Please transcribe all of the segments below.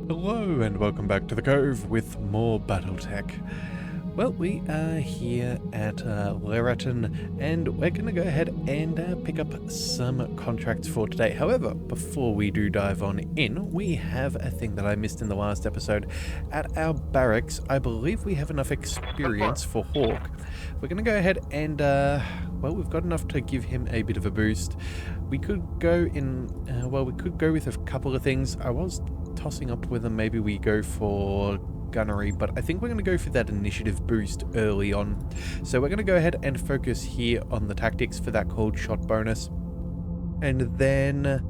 Hello and welcome back to the Cove with more BattleTech. Well, we are here at Leratin and we're going to go ahead and pick up some contracts for today. However, before we do dive on in, we have a thing that I missed in the last episode. At our barracks, I believe we have enough experience for Hawk. We're going to go ahead and, well, we've got enough to give him a bit of a boost. We could go in, we could go with a couple of things. I was tossing up whether maybe we go for gunnery, but I think we're going to go for that initiative boost early on. So we're going to go ahead and focus here on the tactics for that cold shot bonus. And then,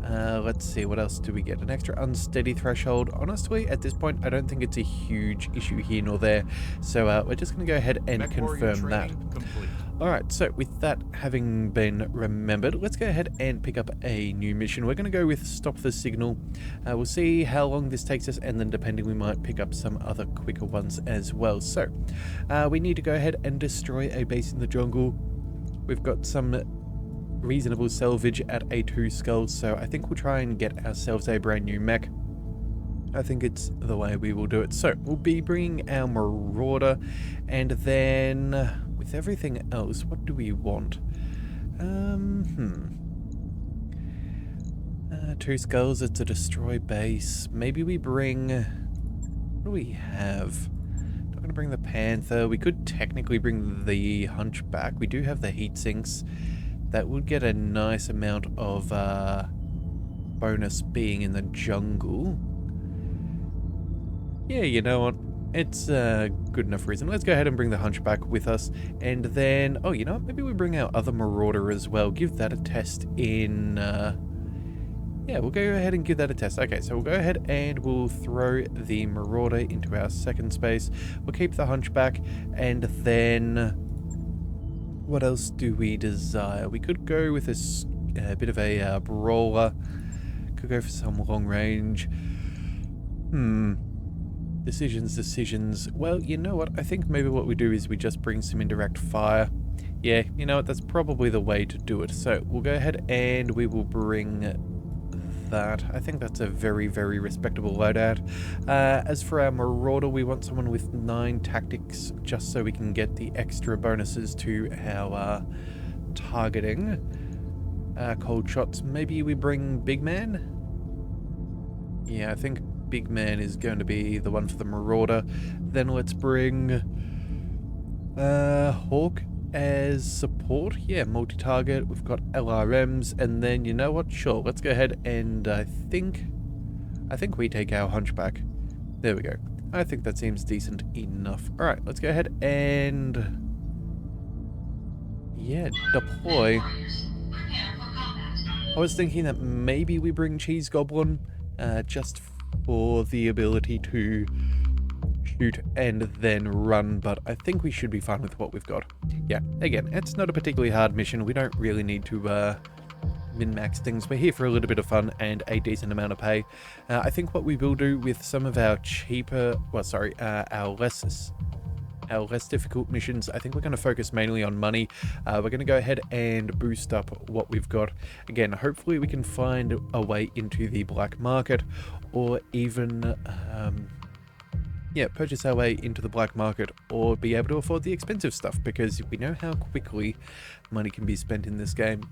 let's see, what else do we get? An extra unsteady threshold. Honestly, at this point, I don't think it's a huge issue here nor there. So we're just going to go ahead and confirm that. Complete. Alright, so with that having been remembered, let's go ahead and pick up a new mission. We're going to go with Stop the Signal. We'll see how long this takes us, and then depending we might pick up some other quicker ones as well. So, we need to go ahead and destroy a base in the jungle. We've got some reasonable salvage at A2 skulls, so I think we'll try and get ourselves a brand new mech. I think it's the way we will do it. So, we'll be bringing our Marauder, and then with everything else, what do we want? 2 skulls, it's a destroy base. Maybe we bring... What do we have? Not going to bring the Panther. We could technically bring the Hunchback. We do have the heat sinks. That would get a nice amount of bonus being in the jungle. Yeah, you know what? It's a good enough reason. Let's go ahead and bring the Hunchback with us. And then, oh, you know what? Maybe we bring our other Marauder as well. Give that a test in... yeah, we'll go ahead and give that a test. Okay, so we'll go ahead and we'll throw the Marauder into our second space. We'll keep the Hunchback. And then... what else do we desire? We could go with a bit of a brawler. Could go for some long range. Decisions. Well, you know what? I think maybe what we do is we just bring some indirect fire. Yeah, you know what? That's probably the way to do it. So we'll go ahead and we will bring that. I think that's a very, very respectable loadout. As for our Marauder, we want someone with 9 tactics just so we can get the extra bonuses to our targeting. Cold shots. Maybe we bring Big Man? Yeah, I think Big Man is going to be the one for the Marauder. Then let's bring Hawk as support. Yeah, multi-target. We've got LRMs, and then you know what? Sure, let's go ahead and I think we take our Hunchback. There we go. I think that seems decent enough. All right, let's go ahead and yeah, deploy. I was thinking that maybe we bring Cheese Goblin just for the ability to shoot and then run, but I think we should be fine with what we've got. Yeah, again, it's not a particularly hard mission. We don't really need to min-max things. We're here for a little bit of fun and a decent amount of pay. I think what we will do with some of our cheaper, our less difficult missions, I think we're going to focus mainly on money. We're going to go ahead and boost up what we've got. Again, hopefully we can find a way into the black market, or even purchase our way into the black market, or be able to afford the expensive stuff, because we know how quickly money can be spent in this game.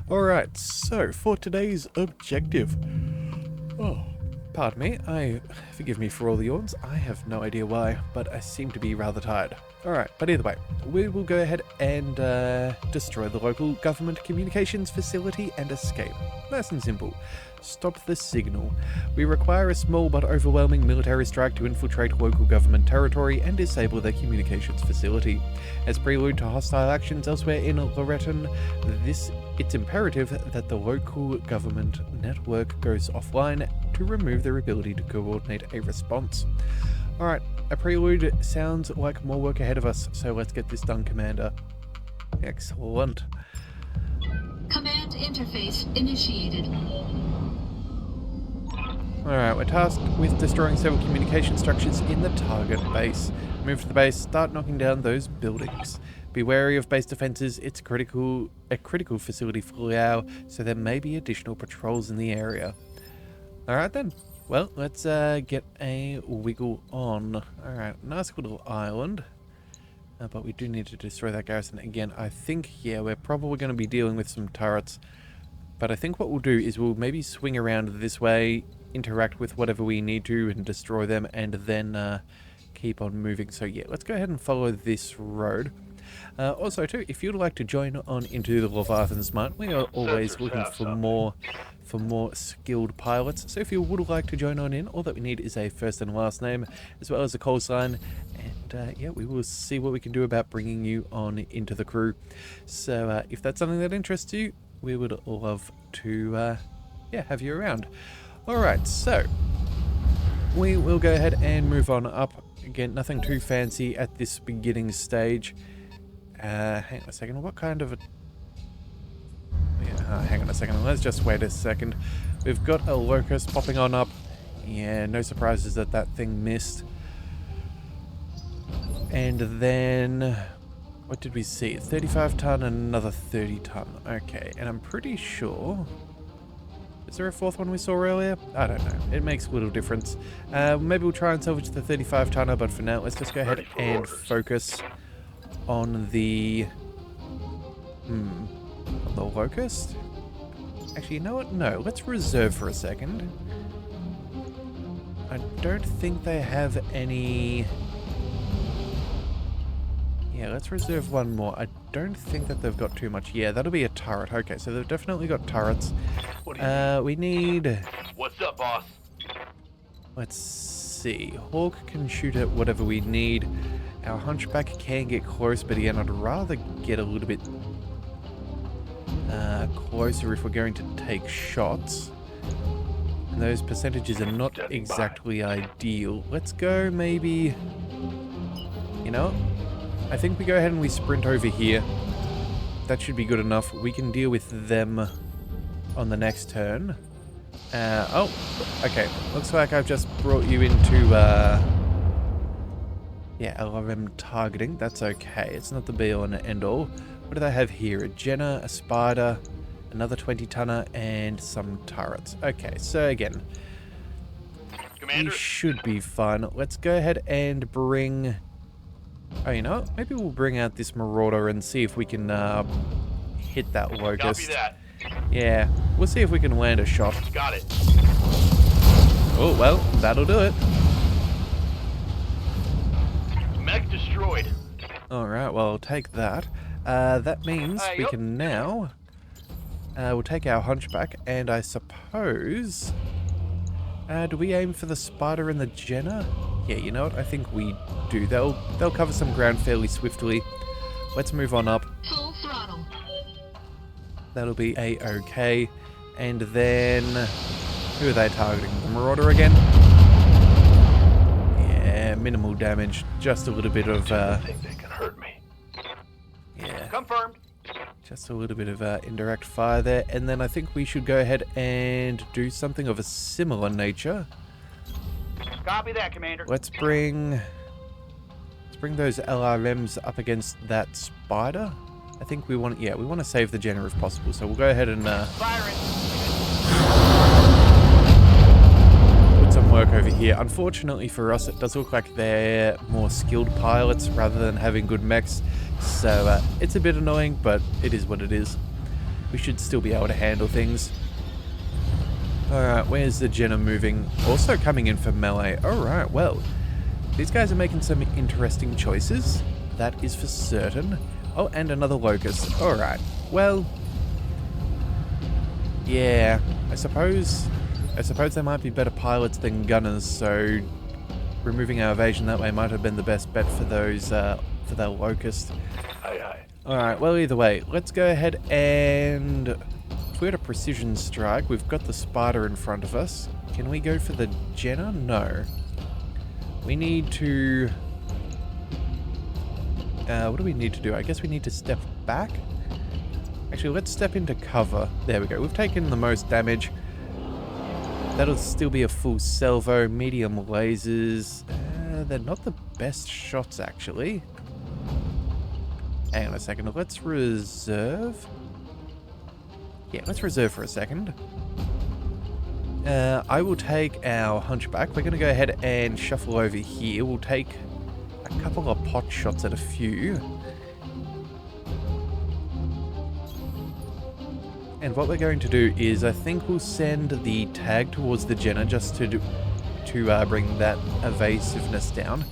Alright, so for today's objective... Oh, pardon me, forgive me for all the yawns. I have no idea why, but I seem to be rather tired. Alright, but either way, we will go ahead and destroy the local government communications facility and escape. Nice and simple. Stop the signal. We require a small but overwhelming military strike to infiltrate local government territory and disable their communications facility. As prelude to hostile actions elsewhere in Loreton, it's imperative that the local government network goes offline to remove their ability to coordinate a response. Alright, a prelude sounds like more work ahead of us, so let's get this done, Commander. Excellent. Command interface initiated. Alright, we're tasked with destroying several communication structures in the target base. Move to the base, start knocking down those buildings. Be wary of base defenses, it's a critical facility for Liao, so there may be additional patrols in the area. Alright then, Well, let's get a wiggle on. Alright, nice little island. But we do need to destroy that garrison. Again, I think, yeah, we're probably going to be dealing with some turrets. But I think what we'll do is we'll maybe swing around this way, interact with whatever we need to and destroy them, and then keep on moving. So yeah, let's go ahead and follow this road. Also too, if you'd like to join on into the Leviathan Smart, we are always looking for more skilled pilots. So if you would like to join on in, all that we need is a first and last name, as well as a call sign, and yeah, we will see what we can do about bringing you on into the crew. So if that's something that interests you, we would love to yeah, have you around. Alright, so we will go ahead and move on up. Again, nothing too fancy at this beginning stage. Hang on a second, what kind of a... Yeah, hang on a second, let's just wait a second. We've got a locust popping on up. Yeah, no surprises that that thing missed. And then... what did we see? 35 ton and another 30 ton. Okay, and I'm pretty sure... is there a fourth one we saw earlier? I don't know. It makes a little difference. Maybe we'll try and salvage the 35 tonner, but for now, let's just go ahead and focus on the... on the locust? Actually, you know what? No, let's reserve for a second. I don't think they have any... yeah, let's reserve one more. I don't think that they've got too much. Yeah, that'll be a turret. Okay, so they've definitely got turrets. We need... What's up, boss? let's see. Hawk can shoot at whatever we need. Our hunchback can get close, but again, I'd rather get a little bit closer if we're going to take shots. And those percentages are not exactly ideal. Let's go maybe... you know, I think we go ahead and we sprint over here. That should be good enough. We can deal with them on the next turn. Oh, okay. Looks like I've just brought you into, yeah, LRM targeting. That's okay. It's not the be-all and end-all. What do they have here? A Jenner, a Spider, another 20-tonner, and some turrets. Okay, so again, Commander? we should be fine. Let's go ahead and bring... oh, you know what? Maybe we'll bring out this Marauder and see if we can hit that locust. Copy that. Yeah, we'll see if we can land a shot. Got it. Oh, well, that'll do it. Mech destroyed. Alright, well, I'll take that. That means we can now... we'll take our hunchback, and I suppose... do we aim for the Spider and the Jenner? Yeah, you know what? I think we do. They'll cover some ground fairly swiftly. Let's move on up. Full throttle. That'll be a-okay. And then... who are they targeting? The Marauder again? Yeah, minimal damage. Just a little bit of... I think they can hurt me. yeah. Confirmed. Just a little bit of indirect fire there. And then I think we should go ahead and do something of a similar nature. Copy that, Commander. Let's bring those LRMs up against that Spider. I think we want, yeah, we want to save the Jenner if possible. So we'll go ahead and Firing. put some work over here. Unfortunately for us, it does look like they're more skilled pilots rather than having good mechs. So it's a bit annoying, but it is what it is. We should still be able to handle things. Alright, where's the Jenner moving? Also coming in for melee. Alright, well, these guys are making some interesting choices. That is for certain. Oh, and another locust. Alright, well, yeah, I suppose they might be better pilots than gunners, so removing our evasion that way might have been the best bet for those, for that locust. Aye, aye. Alright, well, either way, let's go ahead and... if we had a precision strike, we've got the Spider in front of us. Can we go for the Jenner? No. We need to... what do we need to do? I guess we need to step back. Actually, let's step into cover. There we go. We've taken the most damage. That'll still be a full salvo. Medium lasers. They're not the best shots, actually. Hang on a second. Let's reserve. Yeah, let's reserve for a second. I will take our hunchback. We're going to go ahead and shuffle over here. We'll take a couple of pot shots at a few. And what we're going to do is I think we'll send the tag towards the Jenna just to bring that evasiveness down.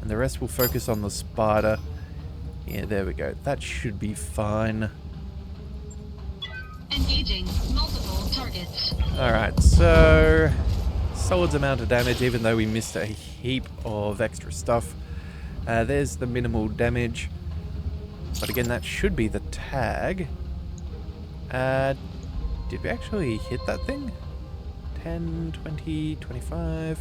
And the rest will focus on the spider. Yeah, there we go. That should be fine. Engaging multiple targets. Alright, so solid amount of damage even though we missed a heap of extra stuff. There's the minimal damage. But again, that should be the tag. Did we actually hit that thing? 10, 20, 25.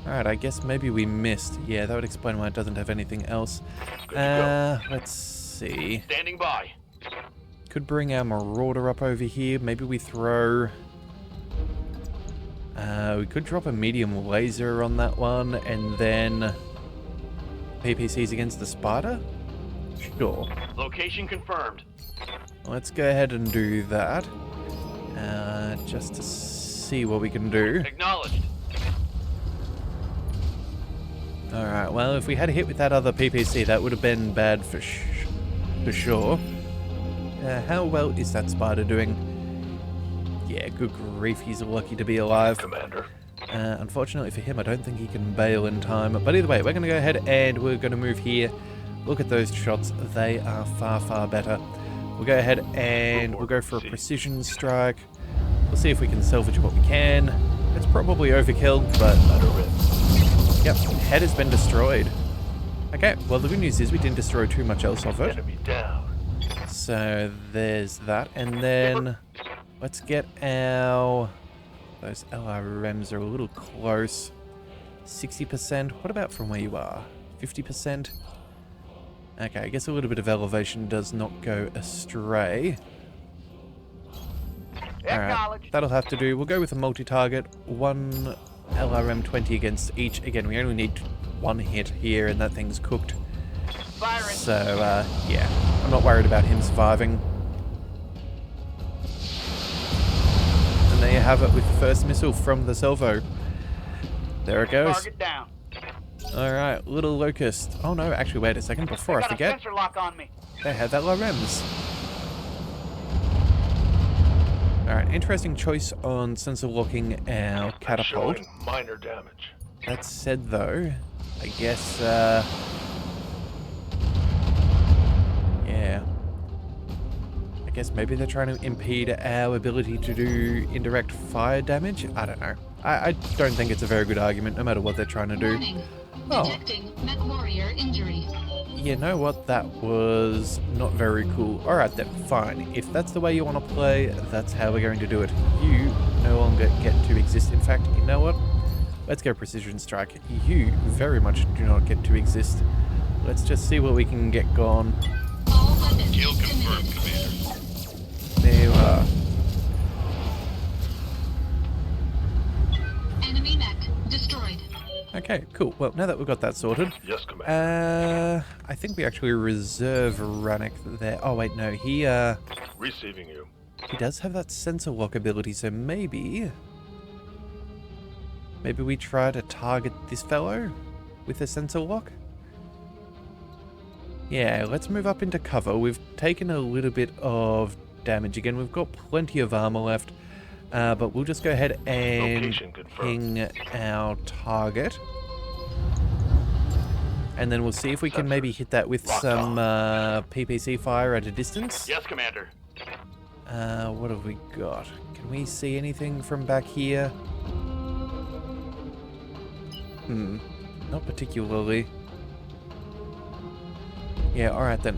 Alright, I guess maybe we missed. Yeah, that would explain why it doesn't have anything else. Let's see. Standing by. Could bring our Marauder up over here. Maybe we throw... we could drop a medium laser on that one, and then... PPCs against the spider? Sure. Location confirmed. Let's go ahead and do that. Just to see what we can do. Acknowledged. Alright, well, if we had a hit with that other PPC, that would have been bad for sure. How well is that spider doing? Yeah, good grief, he's lucky to be alive. Commander. Unfortunately for him, I don't think he can bail in time. But either way, we're going to go ahead and we're going to move here. Look at those shots. They are far, far better. We'll go ahead and we'll go for a precision strike. We'll see if we can salvage what we can. It's probably overkill, but... Yep, head has been destroyed. Okay, well the good news is we didn't destroy too much else of it. Enemy down. So there's that. And then let's get our... Those LRMs are a little close. 60%. What about from where you are? 50%? Okay, I guess a little bit of elevation does not go astray. Alright, that'll have to do. We'll go with a multi-target. One LRM 20 against each. Again, we only need one hit here and that thing's cooked. Firing. So, yeah, I'm not worried about him surviving. And there you have it with the first missile from the salvo. There it goes. Target down. Alright, little locust. Oh no, actually wait a second, before I forget. Sensor lock on me. They have LRMs. Alright, interesting choice on sensor locking our catapult. Showing minor damage. That said though, I guess, yeah. I guess maybe they're trying to impede our ability to do indirect fire damage? I don't know. I don't think it's a very good argument, no matter what they're trying to do. Warning. Detecting MechWarrior injury. You know what? That was not very cool. Alright then, fine. If that's the way you want to play, that's how we're going to do it. You no longer get to exist. In fact, you know what? Let's go Precision Strike. You very much do not get to exist. Let's just see what we can get going. All weapons Kill confirmed, committed. Commander. There you are. Enemy mech destroyed. Okay, cool. Well, now that we've got that sorted, Yes, Commander. I think we actually reserve Rannick there. Oh wait, no, he Receiving you. does have that sensor lock ability, so maybe we try to target this fellow with a sensor lock? Yeah, let's move up into cover. We've taken a little bit of damage again. We've got plenty of armor left. But we'll just go ahead and ping our target. And then we'll see if we can maybe hit that with some PPC fire at a distance. Yes, Commander. What have we got? Can we see anything from back here? Not particularly. Yeah, alright then.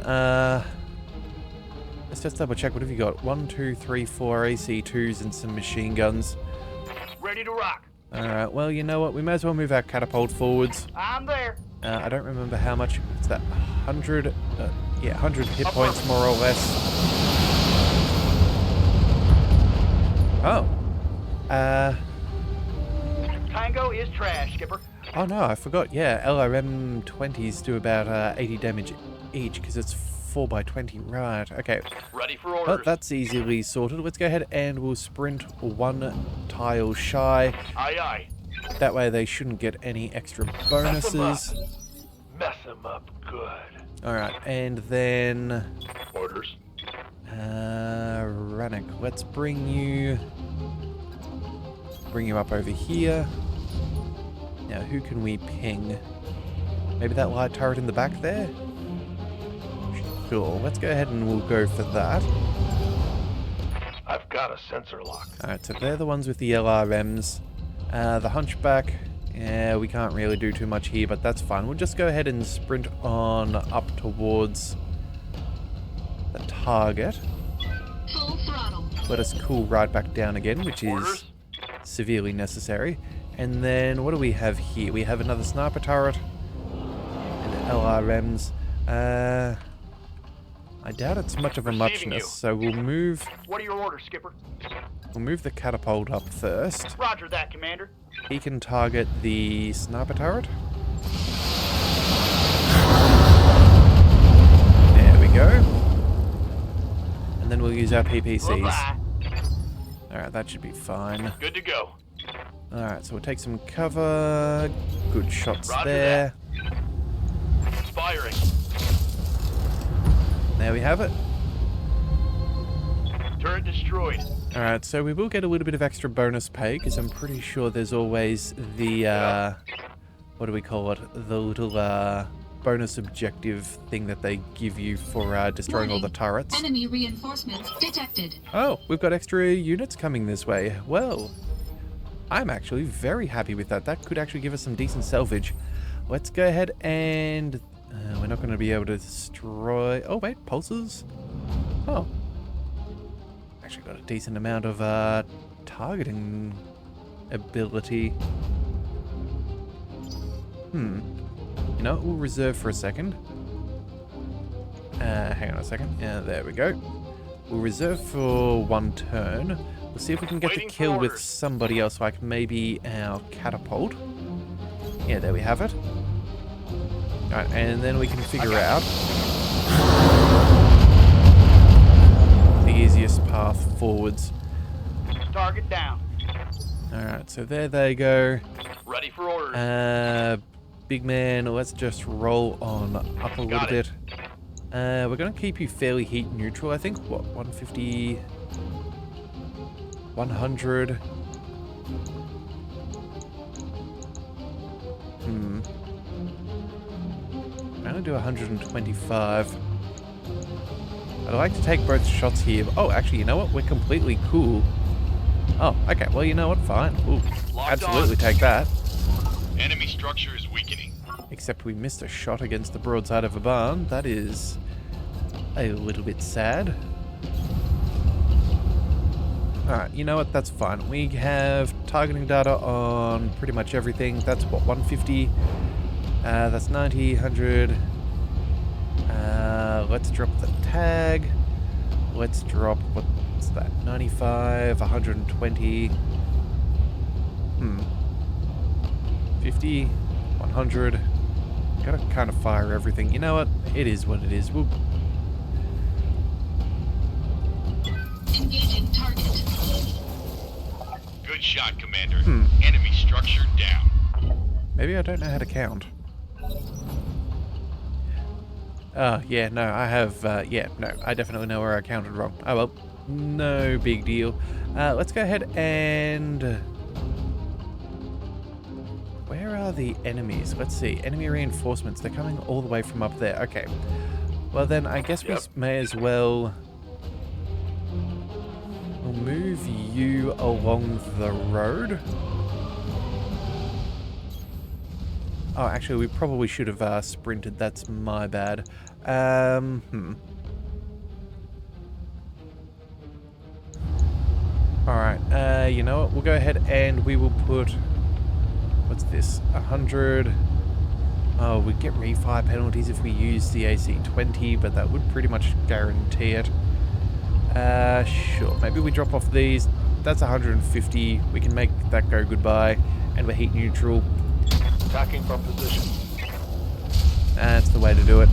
Let's just double check. What have you got? 1, 2, 3, 4 AC2s and some machine guns. Ready to rock. Alright, well, you know what? We may as well move our catapult forwards. I'm there. I don't remember how much. It's that 100... yeah, 100 hit points more or less. Oh. Tango is trash, Skipper. Oh no, I forgot. Yeah, LRM 20s do about 80 damage each because it's 4x20. Right, okay. Ready for But orders. that's easily sorted. Let's go ahead and we'll sprint 1 tile shy. Aye, aye. That way they shouldn't get any extra bonuses. Mess them up good. Alright, and then... Orders. Rannick, let's bring you up over here. Now, who can we ping? Maybe that light turret in the back there? Sure, let's go ahead and we'll go for that. I've got a sensor lock. Alright, so they're the ones with the LRMs. The Hunchback, yeah, we can't really do too much here, but that's fine. We'll just go ahead and sprint on up towards the target. Full throttle. Let us cool right back down again, which is Orders. severely necessary. And then, what do we have here? We have another sniper turret and LRMs. I doubt it's much of a Receiving muchness, you. so we'll move What are your orders, Skipper? the catapult up first. Roger that, Commander. He can target the sniper turret. There we go. And then we'll use our PPCs. Bye-bye. Alright, that should be fine. Good to go. Alright, so we'll take some cover. Good shots Roger there. Firing. There we have it. Turret destroyed. Alright, so we will get a little bit of extra bonus pay, because I'm pretty sure there's always the, what do we call it? The little, bonus objective thing that they give you for, destroying all the Warning. turrets. Enemy reinforcements detected. Oh, we've got extra units coming this way. Well, I'm actually very happy with that. That could actually give us some decent salvage. Let's go ahead and... we're not going to be able to destroy... Oh, wait, pulses? Oh. Actually got a decent amount of targeting ability. You know, we'll reserve for a second. Hang on a second. Yeah, there we go. We'll reserve for 1 turn. We'll see if we can get the Waiting for kill with orders. somebody else, like maybe our catapult. Yeah, there we have it. Alright, and then we can figure out the easiest path forwards. Target down. Alright, so there they go. Ready for orders. Big man, let's just roll on up a little Got bit. it. We're going to keep you fairly heat neutral, I think. What, 150? 100? I'm going to do 125. I'd like to take both shots here. Oh, actually, you know what? We're completely cool. Oh, okay. Well, you know what? Fine. Ooh, Locked absolutely on. take that. Enemy structure is weakening. Except we missed a shot against the broadside of a barn. That is a little bit sad. Alright, you know what? That's fine. We have targeting data on pretty much everything. That's what, 150? That's 90, 100. Let's drop the tag. Let's drop, what's that? 95, 120. 50, 100. Gotta kind of fire everything. You know what? It is what it is. We'll... Engaging target. Good shot, Commander. Enemy structure down. Maybe I don't know how to count. Yeah, no, I have, yeah, no, I definitely know where I counted wrong. Oh well, no big deal. Let's go ahead and... Where are the enemies? Let's see. Enemy reinforcements. They're coming all the way from up there. Okay. Well then, I guess we may as well... We'll move you along the road. Oh, actually, we probably should have sprinted. That's my bad. Alright, you know what? We'll go ahead and we will put... What's this? 100... Oh, we get refire penalties if we use the AC-20, but that would pretty much guarantee it. Sure. Maybe we drop off these. That's 150. We can make that go goodbye. And we're heat neutral. Attacking from position. That's the way to do it.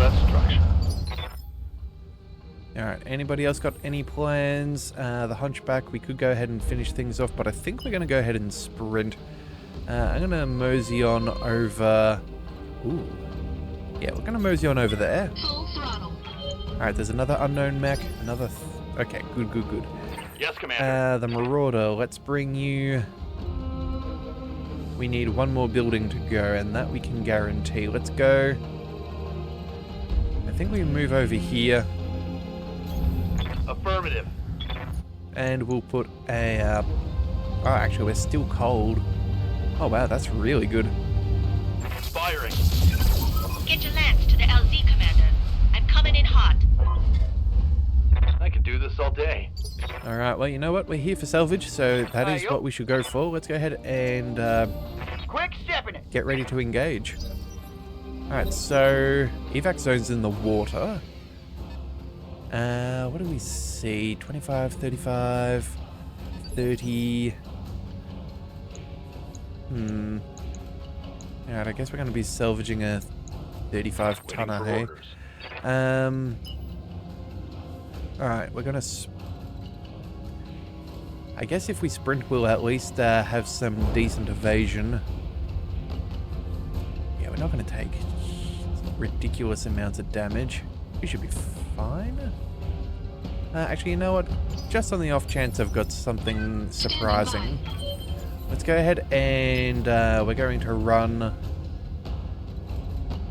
that structure. Alright, anybody else got any plans? The Hunchback, we could go ahead and finish things off, but I think we're going to go ahead and sprint. I'm going to mosey on over... Ooh. Yeah, we're going to mosey on over there. Full throttle. Alright, there's another unknown mech. Another... Okay, good. Yes, Commander. The Marauder, let's bring you... We need one more building to go, and that we can guarantee. Let's go... I think we move over here. Affirmative. And we'll put a... Oh, actually, we're still cold. Oh, wow, that's really good. Firing. Get your lance to the LZ, Commander. I'm coming in hot. I could do this all day. Alright, well, you know what? We're here for salvage, so that is what we should go for. Let's go ahead and Quick stepping it. get ready to engage. Alright, so evac zone's in the water. What do we see? 25, 35, 30. Alright, I guess we're going to be salvaging a 35 tonner, hey? Alright, we're going to... I guess if we sprint, we'll at least have some decent evasion. Yeah, we're not going to take ridiculous amounts of damage. We should be fine. Actually, you know what? Just on the off chance I've got something surprising. Let's go ahead and we're going to run...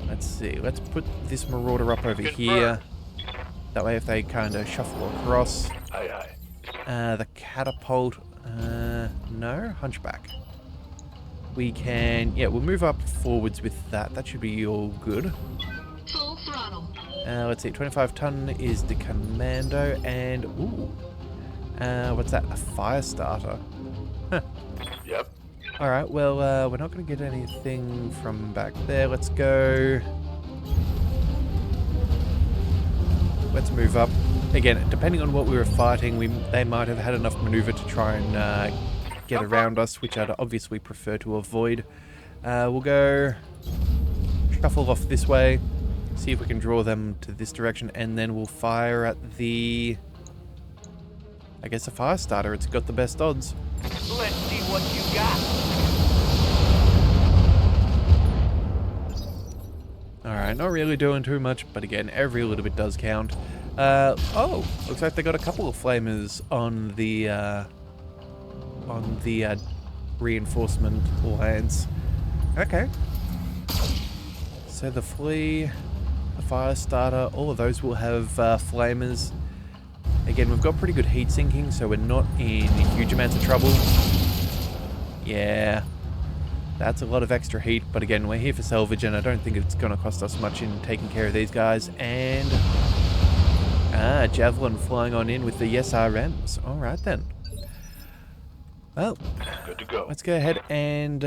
Let's see. Let's put this Marauder up over here. That way if they kind of shuffle across. Aye. The Catapult... no? Hunchback. We can... Yeah, we'll move up forwards with that. That should be all good. Full throttle. Let's see, 25 ton is the Commando, and ooh, what's that? A fire starter. Huh. Yep. All right, well, we're not going to get anything from back there. Let's go. Let's move up. Again, depending on what we were fighting, they might have had enough maneuver to try and get around us, which I'd obviously prefer to avoid. We'll go shuffle off this way. See if we can draw them to this direction, and then we'll fire at the... I guess a fire starter. It's got the best odds. Let's see what you got. Alright, not really doing too much, but again, every little bit does count. Oh, looks like they got a couple of flamers on the reinforcement lance. Okay. So the flea, the fire starter, all of those will have flamers. Again, we've got pretty good heat sinking, so we're not in huge amounts of trouble. Yeah, that's a lot of extra heat, but again, we're here for salvage, and I don't think it's going to cost us much in taking care of these guys. And Javelin flying on in with the SRMs. All right then. Well, good to go. Let's go ahead and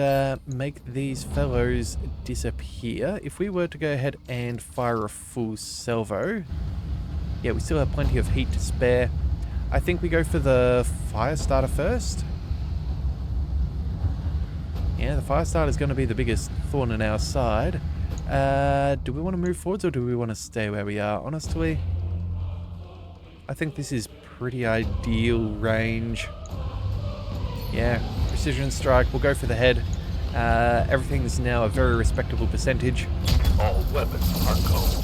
make these fellows disappear. If we were to go ahead and fire a full salvo, yeah, we still have plenty of heat to spare. I think we go for the fire starter first. Yeah, the fire starter is going to be the biggest thorn in our side. Do we want to move forwards or do we want to stay where we are? Honestly, I think this is pretty ideal range. Yeah, precision strike, we'll go for the head. Everything's now a very respectable percentage. All weapons are cold.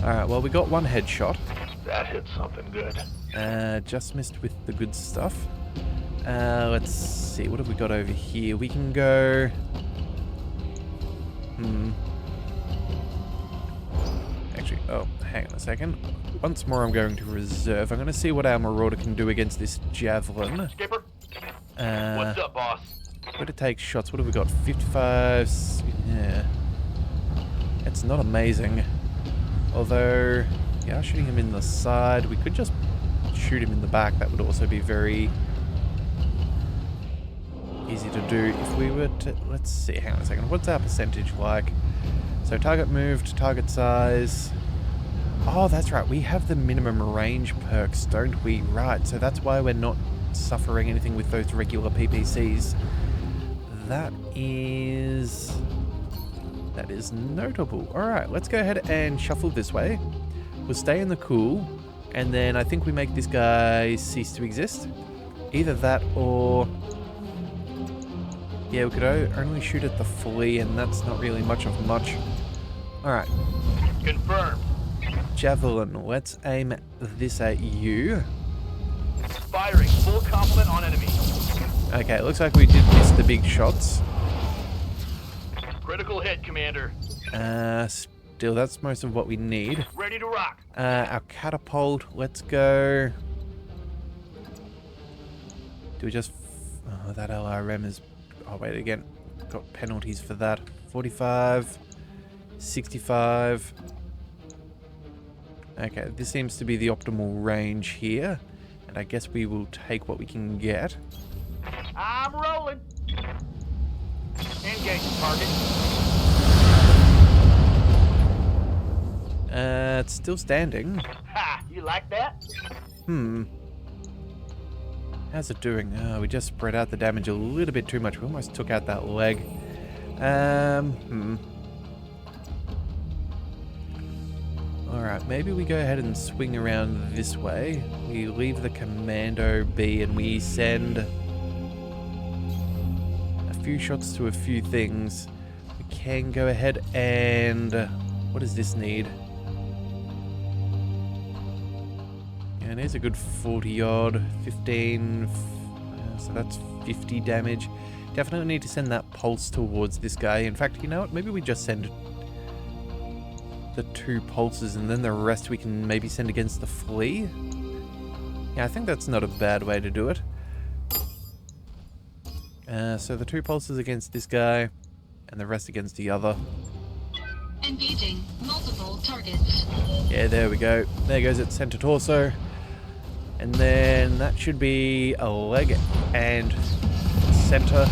Alright, well, we got one headshot. That hit something good. Just missed with the good stuff. Let's see, what have we got over here? We can go... Actually, oh, hang on a second. Once more, I'm going to reserve. I'm going to see what our Marauder can do against this Javelin. Skipper? What's up, boss? Where to take shots? What have we got? 55... Yeah. It's not amazing. Although, yeah, shooting him in the side. We could just shoot him in the back. That would also be very easy to do. If we were to... Let's see, hang on a second. What's our percentage like? So target moved, target size... Oh, that's right. We have the minimum range perks, don't we? Right, so that's why we're not suffering anything with those regular PPCs. That is... That is notable. Alright, let's go ahead and shuffle this way. We'll stay in the cool, and then I think we make this guy cease to exist. Either that or... yeah, we could only shoot at the flea, and that's not really much of much. Alright. Confirmed. Javelin, let's aim this at you. Firing. Full complement on enemy. Okay, it looks like we did miss the big shots. Critical hit, Commander. Still, that's most of what we need. Ready to rock. Our catapult, let's go. Do we just... oh, that LRM is... oh, wait, again. Got penalties for that. 45. 65. Okay, this seems to be the optimal range here. And I guess we will take what we can get. I'm rolling. Engage target. It's still standing. Ha! You like that? How's it doing? Oh, we just spread out the damage a little bit too much. We almost took out that leg. Alright, maybe we go ahead and swing around this way. We leave the commando be and we send a few shots to a few things. We can go ahead and... what does this need? Yeah, it is a good 40 odd, 15, so that's 50 damage. Definitely need to send that pulse towards this guy. In fact, you know what? Maybe we just send the 2 pulses and then the rest we can maybe send against the flea. Yeah, I think that's not a bad way to do it. So the 2 pulses against this guy and the rest against the other. Engaging multiple targets. Yeah, there we go. There goes its center torso. And then that should be a leg and center.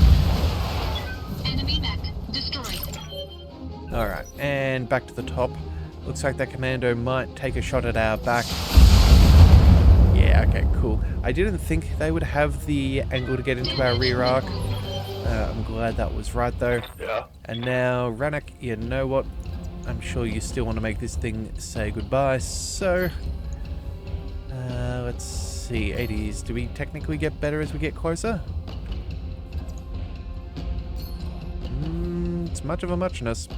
Enemy mech destroyed. Alright, and back to the top. Looks like that commando might take a shot at our back. Yeah, okay, cool. I didn't think they would have the angle to get into our rear arc. I'm glad that was right though. Yeah. And now, Ranak, you know what? I'm sure you still want to make this thing say goodbye, so... let's see, 80s. Do we technically get better as we get closer? It's much of a muchness.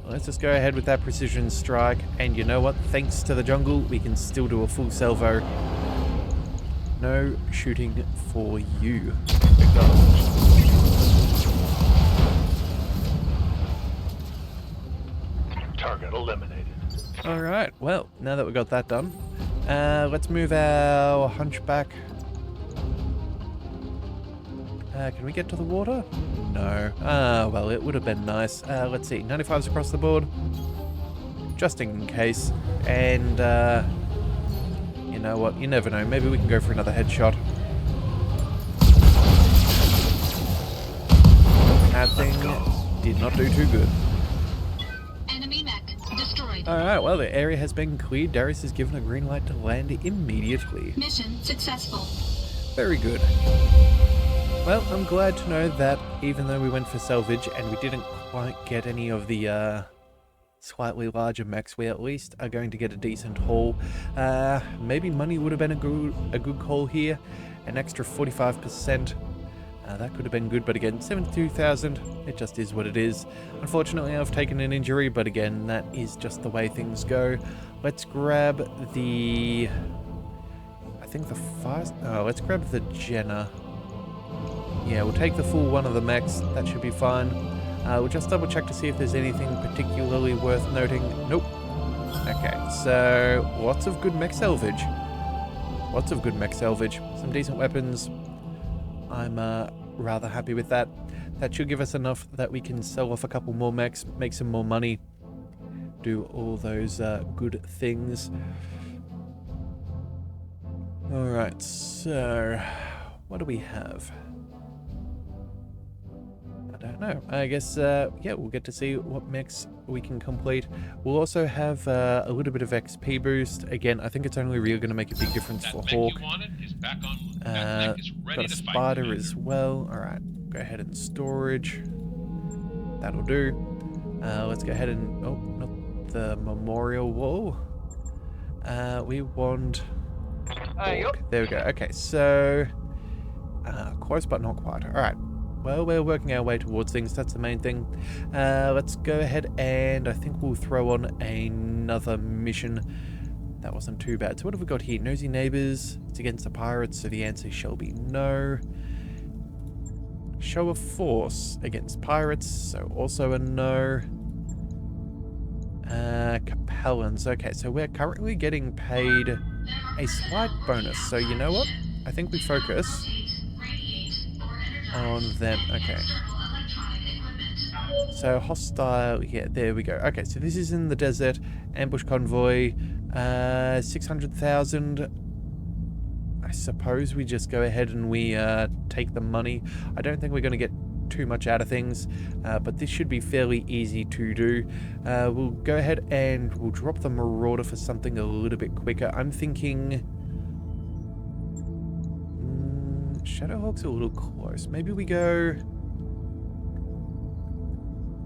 Let's just go ahead with that precision strike, and you know what? Thanks to the jungle, we can still do a full salvo. No shooting for you. Target eliminated. Alright, well, now that we got that done, let's move our hunchback. Can we get to the water? No. Well, it would have been nice. Let's see, 95s across the board. Just in case. And, you know what? You never know. Maybe we can go for another headshot. That thing did not do too good. Enemy mech destroyed. Alright, well, the area has been cleared. Darius is given a green light to land immediately. Mission successful. Very good. Well, I'm glad to know that even though we went for salvage and we didn't quite get any of the slightly larger mechs, we at least are going to get a decent haul. Maybe money would have been a good call here. An extra 45%. That could have been good, but again, 72,000, it just is what it is. Unfortunately, I've taken an injury, but again, that is just the way things go. Let's grab the... I think the fast... oh, let's grab the Jenna. Yeah, we'll take the full one of the mechs. That should be fine. We'll just double check to see if there's anything particularly worth noting. Nope. Okay, so lots of good mech salvage. Lots of good mech salvage. Some decent weapons. I'm rather happy with that. That should give us enough that we can sell off a couple more mechs, make some more money, do all those good things. Alright, so what do we have? I don't know. I guess, yeah, we'll get to see what mechs we can complete. We'll also have a little bit of XP boost. Again, I think it's only really going to make a big difference for Hawk. Got a spider as well. Alright, go ahead and storage. That'll do. Let's go ahead and... Oh, not the memorial wall. We want... Orc. There we go. Okay, so... close but not quite. Alright. Well, we're working our way towards things. That's the main thing. Let's go ahead and I think we'll throw on another mission. That wasn't too bad. So what have we got here? Nosy neighbors. It's against the pirates, so the answer shall be no. Show of force against pirates, so also a no. Capellans. Okay, so we're currently getting paid a slight bonus. So you know what? I think we focus on them. Okay. So hostile, yeah, there we go. Okay, so this is in the desert. Ambush convoy, 600,000. I suppose we just go ahead and we take the money. I don't think we're going to get too much out of things, but this should be fairly easy to do. We'll go ahead and we'll drop the Marauder for something a little bit quicker. I'm thinking... Shadowhawk's a little close. Maybe we go...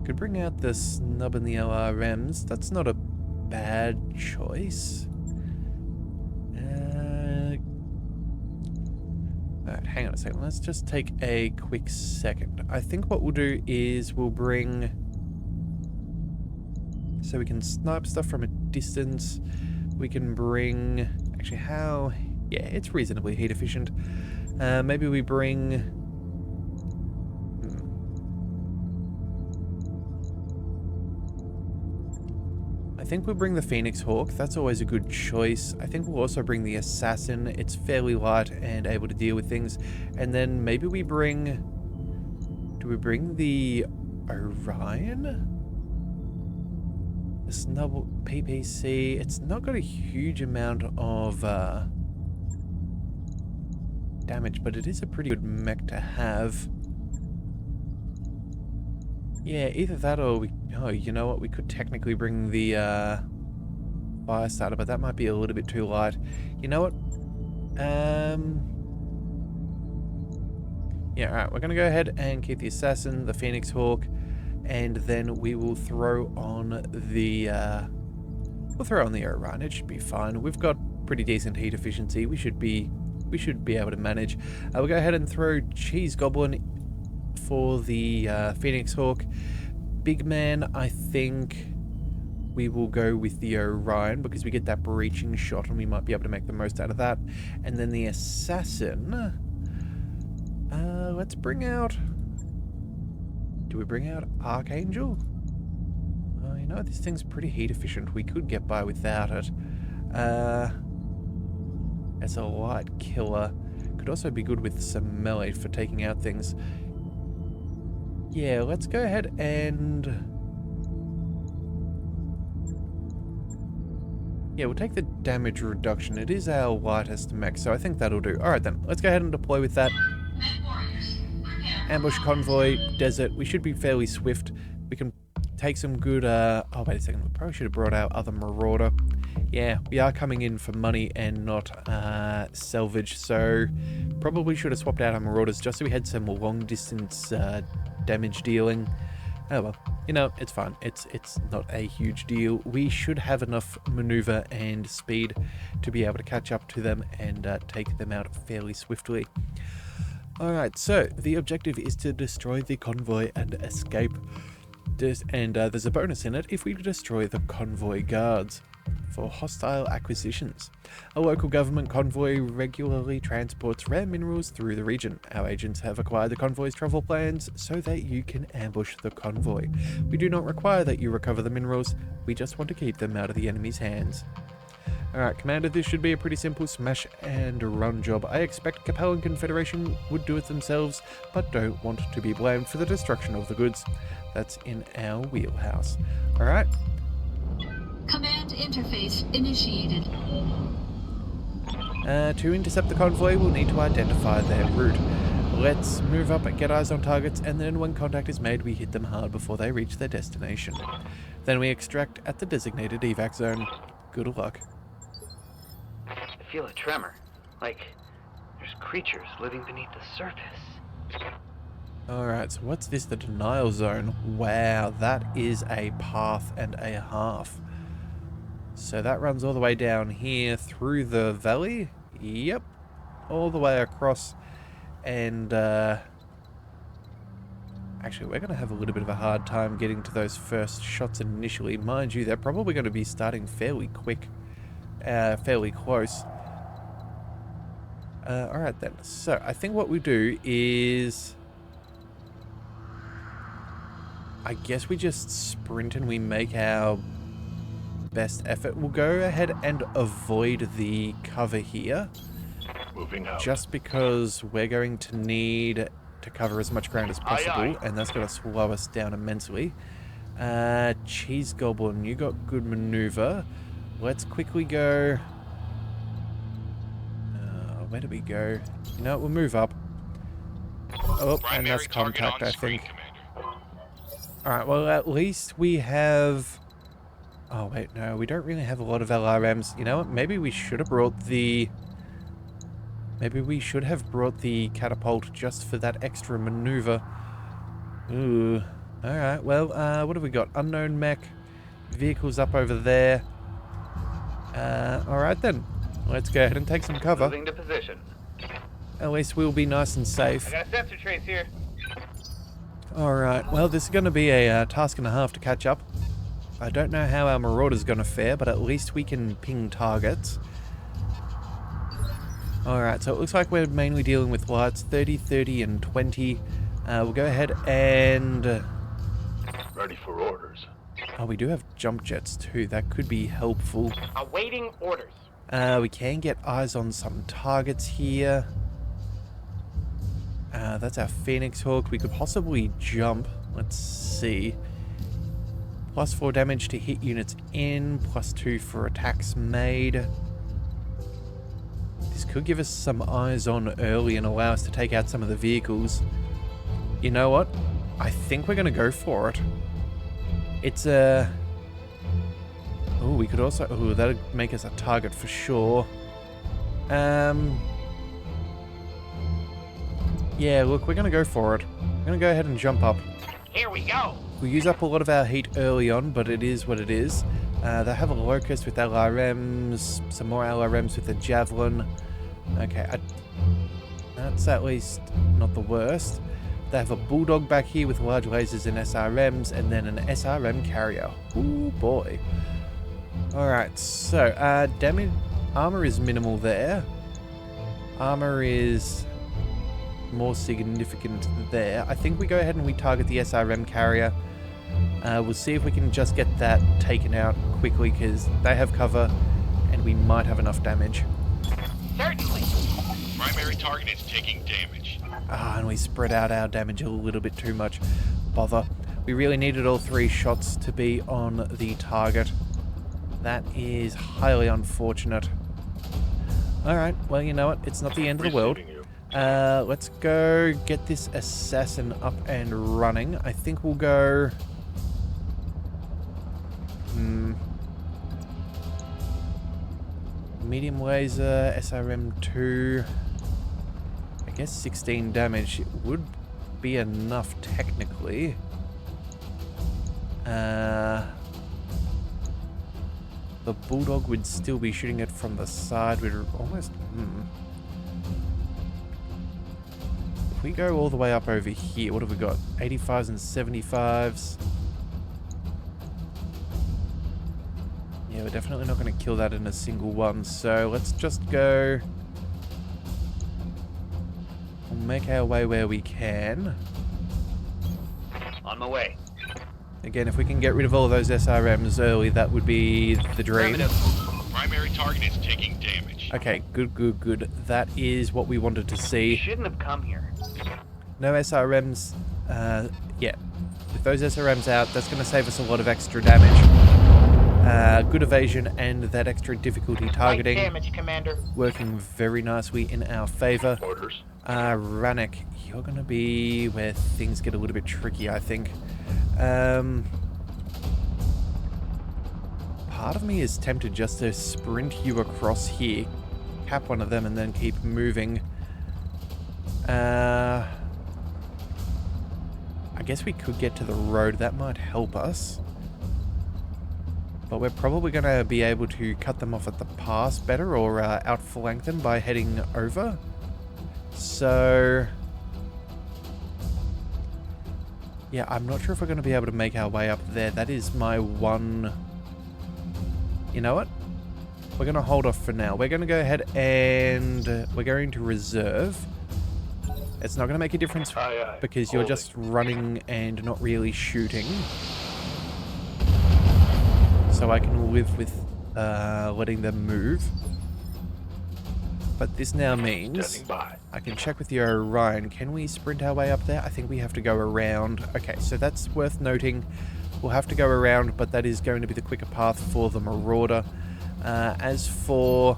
Could bring out the Snub and the LRMs. That's not a bad choice. Alright, hang on a second. Let's just take a quick second. I think what we'll do is we'll bring... So we can snipe stuff from a distance. We can bring... Actually, how... Yeah, it's reasonably heat efficient. Maybe we bring... I think we'll bring the Phoenix Hawk. That's always a good choice. I think we'll also bring the Assassin. It's fairly light and able to deal with things. And then maybe we bring... Do we bring the Orion? The Snubble PPC. It's not got a huge amount of damage, but it is a pretty good mech to have. Yeah, either that or we... Oh, you know what? We could technically bring the fire starter, but that might be a little bit too light. You know what? Yeah, alright. We're going to go ahead and keep the Assassin, the Phoenix Hawk, and then we will throw on the... we'll throw on the Orion. It should be fine. We've got pretty decent heat efficiency. We should be able to manage. We'll go ahead and throw Cheese Goblin for the Phoenix Hawk. Big Man, I think we will go with the Orion because we get that breaching shot and we might be able to make the most out of that. And then the Assassin, let's bring out... Do we bring out Archangel? You know, this thing's pretty heat efficient. We could get by without it. It's a light killer. Could also be good with some melee for taking out things. Yeah, let's go ahead and... Yeah, we'll take the damage reduction. It is our lightest mech, so I think that'll do. Alright then, let's go ahead and deploy with that. Ambush convoy, desert. We should be fairly swift. We can take some good... Oh, wait a second. We probably should have brought our other Marauder. Yeah, we are coming in for money and not salvage, so probably should have swapped out our Marauders just so we had some long-distance damage dealing. Oh well, you know, it's fine. It's not a huge deal. We should have enough maneuver and speed to be able to catch up to them and take them out fairly swiftly. Alright, so the objective is to destroy the convoy and escape. There's a bonus in it if we destroy the convoy guards. For hostile acquisitions. A local government convoy regularly transports rare minerals through the region. Our agents have acquired the convoy's travel plans so that you can ambush the convoy. We do not require that you recover the minerals, we just want to keep them out of the enemy's hands. Alright, Commander, this should be a pretty simple smash and run job. I expect Capellan Confederation would do it themselves, but don't want to be blamed for the destruction of the goods. That's in our wheelhouse. Alright. Command interface initiated. To intercept the convoy, we'll need to identify their route. Let's move up and get eyes on targets, and then when contact is made, we hit them hard before they reach their destination. Then we extract at the designated evac zone. Good luck. I feel a tremor, like there's creatures living beneath the surface. Alright, so what's this? The denial zone. Wow, that is a path and a half. So that runs all the way down here through the valley. Yep. All the way across. And, actually, we're going to have a little bit of a hard time getting to those first shots initially. Mind you, they're probably going to be starting fairly quick. Fairly close. Alright then. So, I think what we do is... I guess we just sprint and we make our best effort. We'll go ahead and avoid the cover here. Moving out. Just because we're going to need to cover as much ground as possible, Aye, aye. and that's going to slow us down immensely. Cheese Goblin, you got good maneuver. Let's quickly go... where do we go? You know what, we'll move up. Oh, and that's contact, I think. Alright, well, at least we have... Oh, wait, no, we don't really have a lot of LRMs. You know what, maybe we should have brought the... Maybe we should have brought the catapult just for that extra maneuver. Ooh. Alright, well, what have we got? Unknown mech. Vehicles up over there. Alright then. Let's go ahead and take some cover. Moving to position. At least we'll be nice and safe. I got a sensor trace here. Alright, well, this is going to be a task and a half to catch up. I don't know how our Marauder's going to fare, but at least we can ping targets. Alright, so it looks like we're mainly dealing with lights, 30, 30, and 20. We'll go ahead and... Ready for orders. Oh, we do have jump jets too. That could be helpful. Awaiting orders. We can get eyes on some targets here. That's our Phoenix Hawk. We could possibly jump. Let's see. +4 damage to hit units in, +2 for attacks made. This could give us some eyes on early and allow us to take out some of the vehicles. You know what? I think we're going to go for it. It's a... Oh, we could also... Oh, that'd make us a target for sure. Yeah, look, we're going to go for it. We're going to go ahead and jump up. Here we go. We use up a lot of our heat early on, but it is what it is. They have a Locust with LRMs, some more LRMs with a Javelin. Okay, that's at least not the worst. They have a Bulldog back here with large lasers and SRMs, and then an SRM carrier. Ooh, boy. Alright, so, damage... Armor is minimal there. Armor is more significant there. I think we go ahead and we target the SRM carrier. We'll see if we can just get that taken out quickly, because they have cover, and we might have enough damage. Certainly. Primary target is taking damage. And we spread out our damage a little bit too much. Bother. We really needed all 3 shots to be on the target. That is highly unfortunate. Alright, well, you know what? It's not the end of the world. Let's go get this assassin up and running. I think we'll go... Medium laser, SRM2. I guess 16 damage would be enough technically. The Bulldog would still be shooting it from the side. We'd almost... If we go all the way up over here, what have we got? 85s and 75s. Yeah, we're definitely not going to kill that in a single one, so let's just go... We'll make our way where we can. On my way. Again, if we can get rid of all of those SRMs early, that would be the dream. Primary target is taking damage. Okay, good, good, good. That is what we wanted to see. Shouldn't have come here. No SRMs. Yeah. With those SRMs out, that's going to save us a lot of extra damage. Good evasion and that extra difficulty targeting. Light damage, Commander. Working very nicely in our favor. Orders. Rannick, you're going to be where things get a little bit tricky, I think. Part of me is tempted just to sprint you across here, cap one of them, and then keep moving. I guess we could get to the road. That might help us. But we're probably going to be able to cut them off at the pass better, or outflank them by heading over. So... yeah, I'm not sure if we're going to be able to make our way up there. That is my one... You know what? We're going to hold off for now. We're going to go ahead and we're going to reserve. It's not going to make a difference because you're just running and not really shooting. So I can live with letting them move. But this now means I can check with the Orion. Can we sprint our way up there? I think we have to go around. Okay, so that's worth noting. We'll have to go around, but that is going to be the quicker path for the Marauder. As for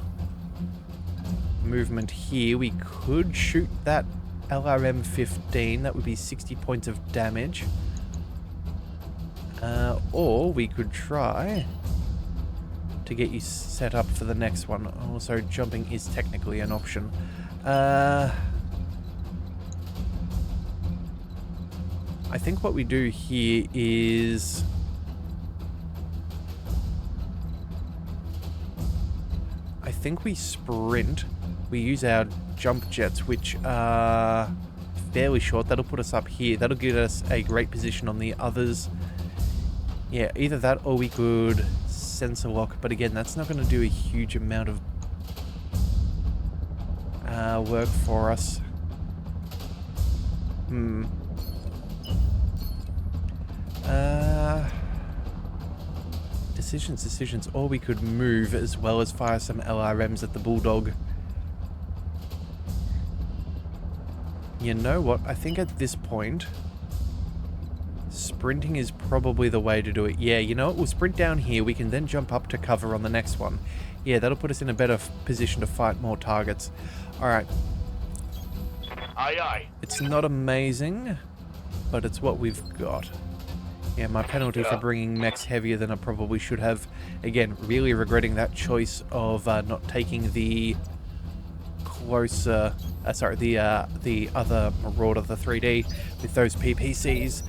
movement here, we could shoot that LRM-15. That would be 60 points of damage. Or we could try to get you set up for the next one. Also, jumping is technically an option. I think what we do here is... I think we sprint. We use our jump jets, which are fairly short. That'll put us up here. That'll give us a great position on the others. Yeah, either that or we could sensor lock. But again, that's not going to do a huge amount of work for us. Decisions. Or we could move as well as fire some LRMs at the Bulldog. You know what? I think at this point, sprinting is probably the way to do it. Yeah, you know what? We'll sprint down here. We can then jump up to cover on the next one. Yeah, that'll put us in a better position to fight more targets. Alright. Aye, aye. It's not amazing, but it's what we've got. Yeah, my penalty for bringing mechs heavier than I probably should have. Again, really regretting that choice of not taking the closer... the other Marauder, the 3D, with those PPCs.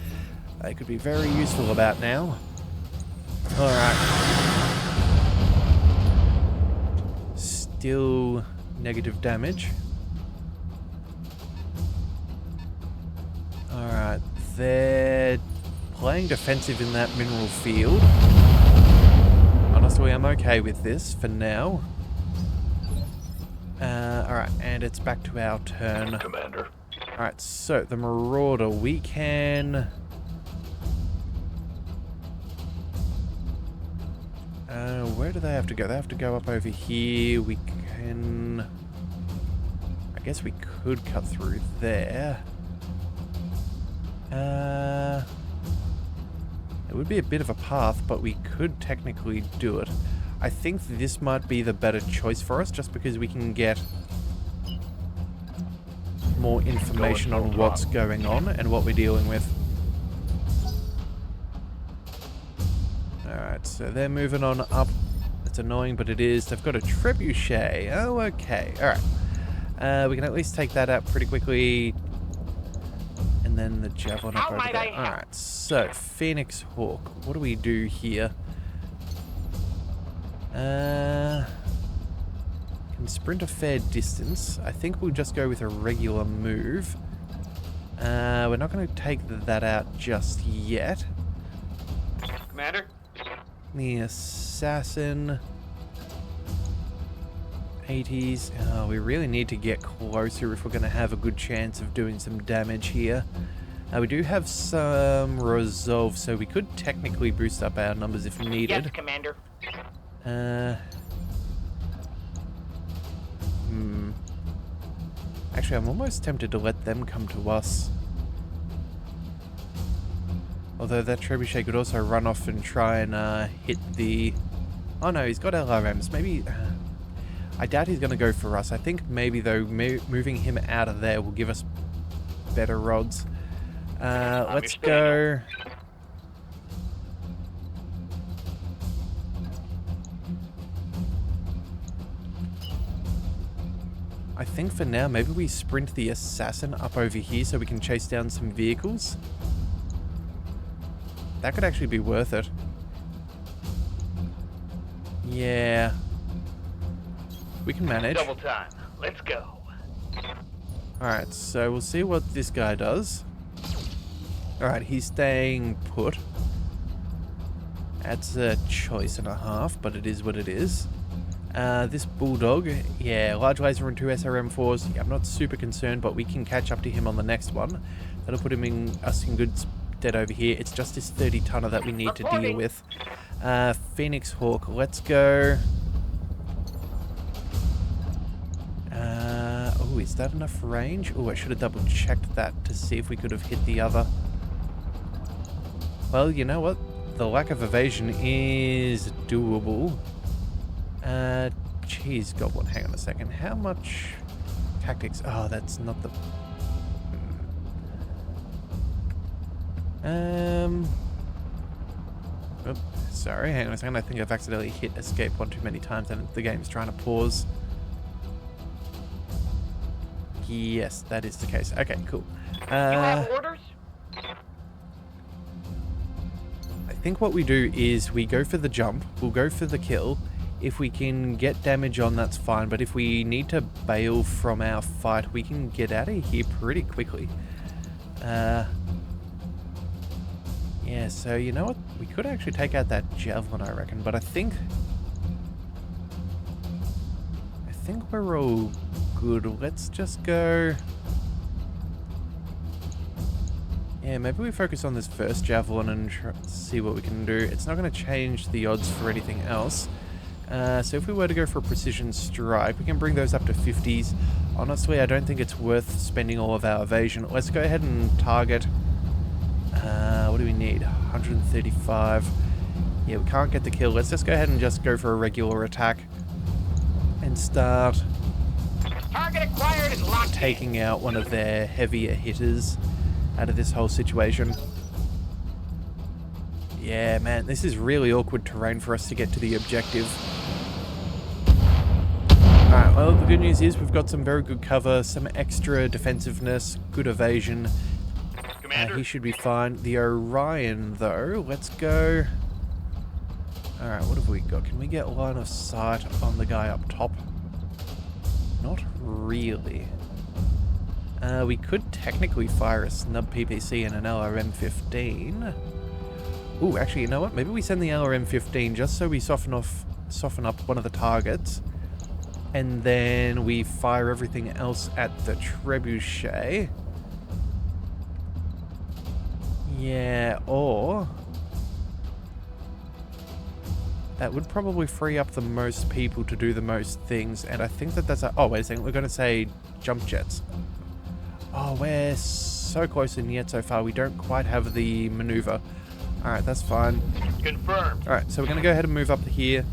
They could be very useful about now. Alright. Still negative damage. Alright, they're playing defensive in that mineral field. Honestly, I'm okay with this for now. Alright, and it's back to our turn. Commander. Alright, so the Marauder, we can... where do they have to go? They have to go up over here. We can... I guess we could cut through there. It would be a bit of a path, but we could technically do it. I think this might be the better choice for us, just because we can get more information on what's going on and what we're dealing with. Alright, so they're moving on up. It's annoying, but it is. They've got a trebuchet. Oh, okay. Alright. We can at least take that out pretty quickly. And then the javelin up over there. Alright, so Phoenix Hawk. What do we do here? Can sprint a fair distance. I think we'll just go with a regular move. We're not going to take that out just yet. Commander? The assassin. 80s. Oh, we really need to get closer if we're going to have a good chance of doing some damage here. We do have some resolve, so we could technically boost up our numbers if needed. Yes, Commander. Actually, I'm almost tempted to let them come to us. Although that trebuchet could also run off and try and hit the... Oh no, he's got LRMs. Maybe... I doubt he's going to go for us. I think maybe, though, moving him out of there will give us better rods. Let's go... I think for now, maybe we sprint the assassin up over here so we can chase down some vehicles. That could actually be worth it. Yeah. We can manage. Double time. Let's go. Alright, so we'll see what this guy does. Alright, he's staying put. That's a choice and a half, but it is what it is. This bulldog, yeah, large laser and 2 SRM4s. Yeah, I'm not super concerned, but we can catch up to him on the next one. That'll put us in good stead over here. It's just this 30 tonner that we need to deal with. Phoenix Hawk, let's go. Oh, is that enough range? Oh, I should have double checked that to see if we could have hit the other. Well, you know what? The lack of evasion is doable. Cheese goblin, hang on a second. How much tactics? Oh, that's not the... Oops, sorry, hang on a second. I think I've accidentally hit escape one too many times and the game's trying to pause. Yes, that is the case. Okay, cool. You have orders? I think what we do is we go for the jump, we'll go for the kill. If we can get damage on, that's fine, but if we need to bail from our fight, we can get out of here pretty quickly. Yeah, so you know what? We could actually take out that javelin, I reckon, but I think we're all good. Let's just go... Yeah, maybe we focus on this first javelin and see what we can do. It's not going to change the odds for anything else. So if we were to go for a precision strike, we can bring those up to 50s. Honestly, I don't think it's worth spending all of our evasion. Let's go ahead and target... what do we need? 135. Yeah, we can't get the kill. Let's just go ahead and just go for a regular attack. And start... Target acquired and locked taking out one of their heavier hitters out of this whole situation. Yeah, man, this is really awkward terrain for us to get to the objective. Alright, well, the good news is we've got some very good cover, some extra defensiveness, good evasion. Commander. He should be fine. The Orion, though, let's go... Alright, what have we got? Can we get line of sight on the guy up top? Not really. We could technically fire a snub PPC and an LRM-15. Ooh, actually, you know what? Maybe we send the LRM-15 just so we soften up one of the targets. And then we fire everything else at the trebuchet. Yeah, or... that would probably free up the most people to do the most things, and I think that that's a... Oh, wait a second, we're going to say jump jets. Oh, we're so close and yet so far we don't quite have the maneuver. Alright, that's fine. Confirmed. Alright, so we're going to go ahead and move up here,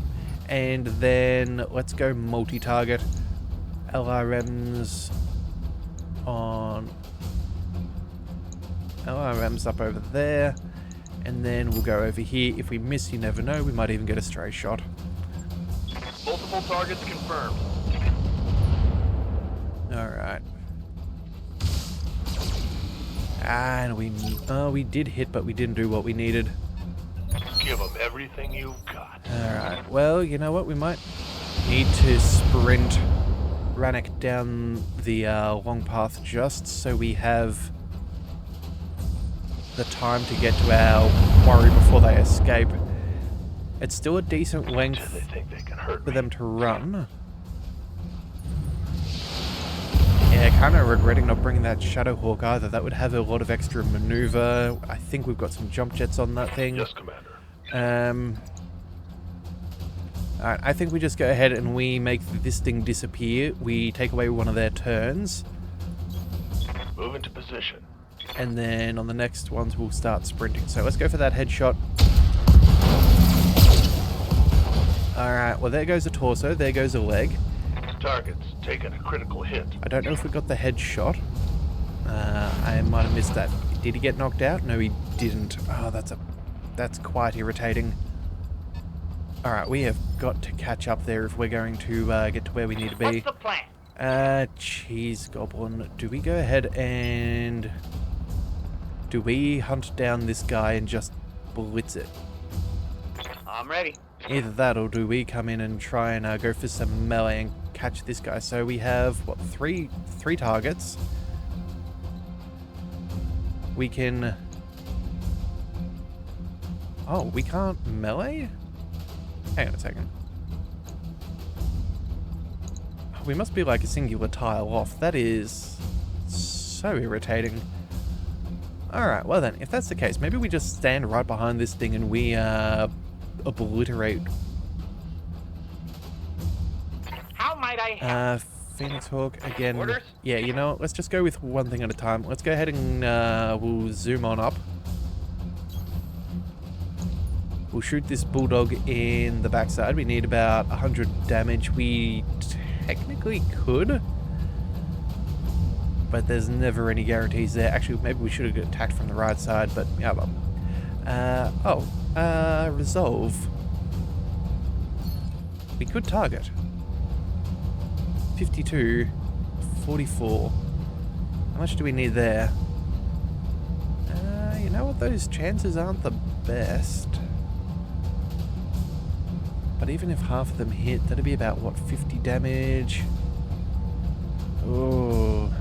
and then let's go multi-target. LRMs on... LRMs up over there. And then we'll go over here. If we miss, you never know. We might even get a stray shot. Multiple targets confirmed. Alright. And we did hit, but we didn't do what we needed. Give them everything you've got. Alright, well, you know what? We might need to sprint Rannoch down the long path just so we have the time to get to our quarry before they escape. It's still a decent length They think they can hurt for me. them to run. Yeah, kind of regretting not bringing that Shadowhawk either. That would have a lot of extra maneuver. I think we've got some jump jets on that thing. Yes, Commander. Alright, I think we just go ahead and we make this thing disappear. We take away one of their turns. Move into position. And then on the next ones, we'll start sprinting. So let's go for that headshot. Alright, well there goes a torso, there goes a leg. Target's taken a critical hit. I don't know if we got the headshot. I might have missed that. Did he get knocked out? No, he didn't. Oh, that's quite irritating. Alright, we have got to catch up there if we're going to get to where we need to be. What's the plan? Cheese goblin. Do we go ahead and... do we hunt down this guy and just blitz it. I'm ready. Either that, or do we come in and try and go for some melee and catch this guy? So we have, what, three targets. We can... Oh, we can't melee? Hang on a second. Oh, we must be like a singular tile off. That is so irritating. Alright, well then, if that's the case, maybe we just stand right behind this thing and we obliterate. How might I help? Phoenix Hawk again. Orders? Yeah, you know what? Let's just go with one thing at a time. Let's go ahead and we'll zoom on up. We'll shoot this bulldog in the backside. We need about 100 damage. We technically could, but there's never any guarantees there. Actually, maybe we should have attacked from the right side, but yeah, well. Resolve. We could target. 52, 44. How much do we need there? You know what? Those chances aren't the best. But even if half of them hit, that'd be about, what, 50 damage? Oh.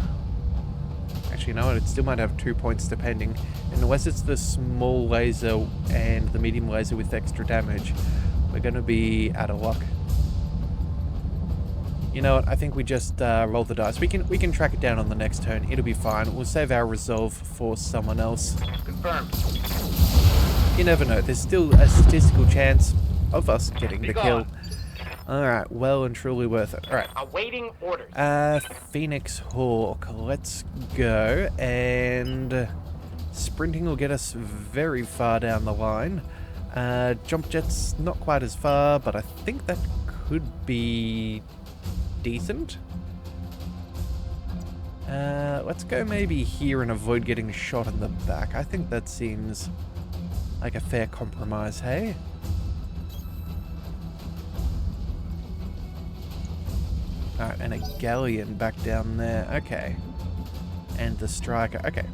Actually, you know what? It still might have 2 points depending. Unless it's the small laser and the medium laser with extra damage, we're going to be out of luck. You know what? I think we just roll the dice. We can track it down on the next turn. It'll be fine. We'll save our resolve for someone else. Confirmed. You never know. There's still a statistical chance of us getting the kill. Alright, well and truly worth it. Alright. Awaiting orders. Phoenix Hawk. Let's go. And sprinting will get us very far down the line. Jump jet's not quite as far, but I think that could be decent. Let's go maybe here and avoid getting shot in the back. I think that seems like a fair compromise, hey? Alright, and a galleon back down there. Okay. And the striker. Okay.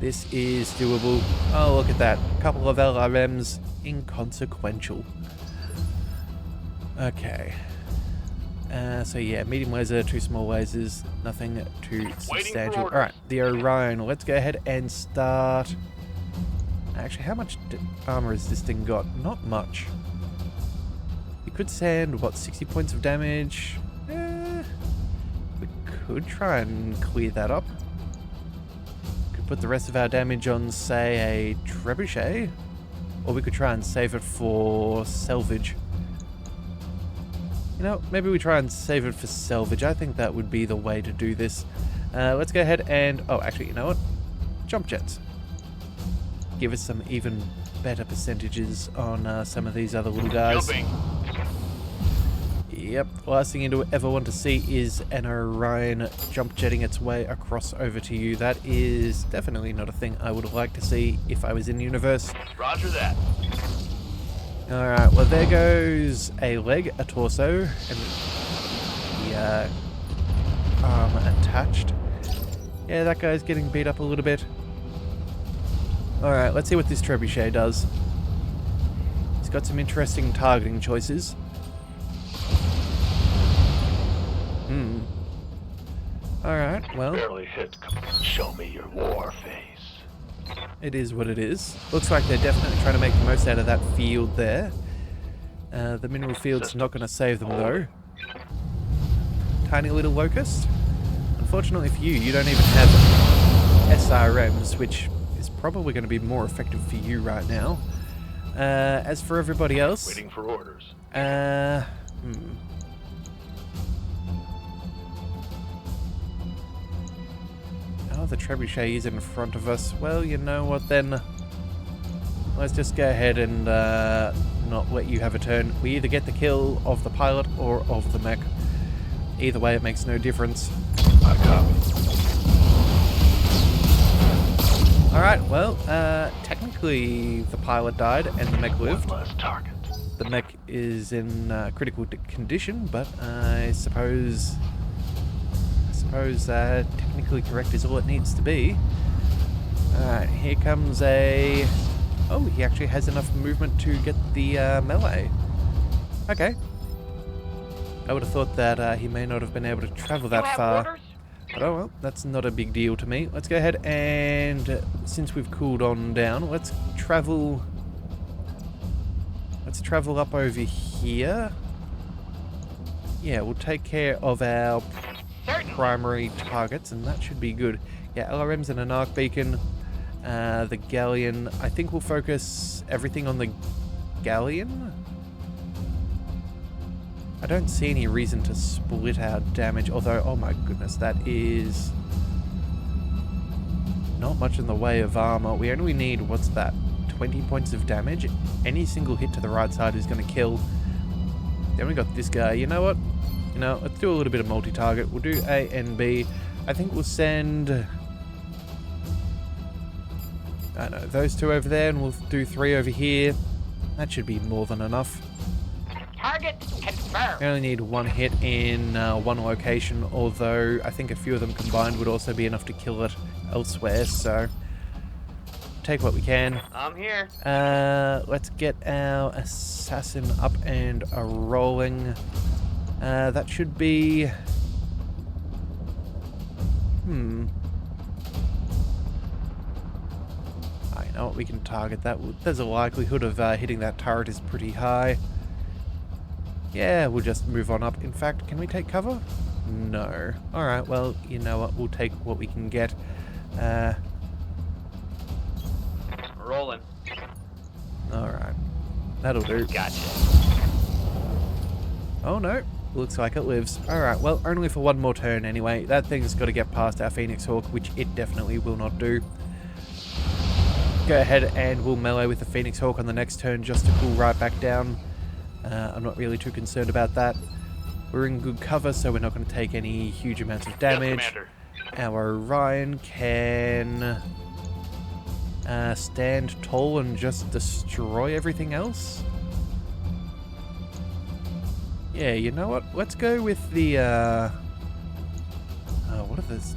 This is doable. Oh, look at that. Couple of LRMs. Inconsequential. Okay. So yeah, medium laser, 2 small lasers. Nothing too substantial. Alright, the Orion. Let's go ahead and start. Actually, how much armor has this thing got? Not much. We could send, what, 60 points of damage? We could try and clear that up. Could put the rest of our damage on, say, a trebuchet. Or we could try and save it for salvage. You know, maybe we try and save it for salvage. I think that would be the way to do this. Let's go ahead and... Oh, actually, you know what? Jump jets. Give us some even better percentages on some of these other little guys. Jumping. Yep, last thing you ever want to see is an Orion jump jetting its way across over to you. That is definitely not a thing I would like to see if I was in the universe. Roger that. Alright, well there goes a leg, a torso, and the arm attached. Yeah, that guy's getting beat up a little bit. Alright, let's see what this trebuchet does. He's got some interesting targeting choices. Alright, well. Barely hit. Show me your war face. It is what it is. Looks like they're definitely trying to make the most out of that field there. The mineral field's not going to save them though. Tiny little locust. Unfortunately for you, you don't even have SRMs, which is probably going to be more effective for you right now. As for everybody else... Waiting for orders. Oh, the trebuchet is in front of us. Well, you know what then? Let's just go ahead and not let you have a turn. We either get the kill of the pilot or of the mech. Either way, it makes no difference. I copy. Alright, well, technically the pilot died and the mech lived. One last target. The mech is in critical condition, but I suppose technically correct is all it needs to be. Alright, here comes a Oh, he actually has enough movement to get the melee. Okay. I would have thought that he may not have been able to travel that You have far. orders? But oh well, that's not a big deal to me. Let's go ahead and, since we've cooled on down, let's travel up over here. Yeah, we'll take care of our Certainly. primary targets, and that should be good. Yeah, LRMs and an arc beacon. The galleon. I think we'll focus everything on the galleon. I don't see any reason to split our damage, although, oh my goodness, that is not much in the way of armor. We only need, what's that, 20 points of damage? Any single hit to the right side is going to kill. Then we got this guy. You know what? You know, let's do a little bit of multi-target. We'll do A and B. I think we'll send, I don't know, those two over there, and we'll do 3 over here. That should be more than enough. Target confirmed. We only need 1 hit in 1 location, although I think a few of them combined would also be enough to kill it elsewhere, so take what we can. I'm here. Let's get our assassin up and rolling. That should be... I know what, we can target that. There's a likelihood of hitting that turret is pretty high. Yeah, we'll just move on up. In fact, can we take cover? No. Alright, well, you know what? We'll take what we can get. Rolling. Alright. That'll do. Gotcha. Oh no. Looks like it lives. Alright, well, only for 1 more turn anyway. That thing's got to get past our Phoenix Hawk, which it definitely will not do. Go ahead and we'll melee with the Phoenix Hawk on the next turn just to cool right back down. I'm not really too concerned about that. We're in good cover, so we're not going to take any huge amounts of damage. Yes, Commander. Our Orion can stand tall and just destroy everything else. Yeah, you know what? Let's go with the... what are these?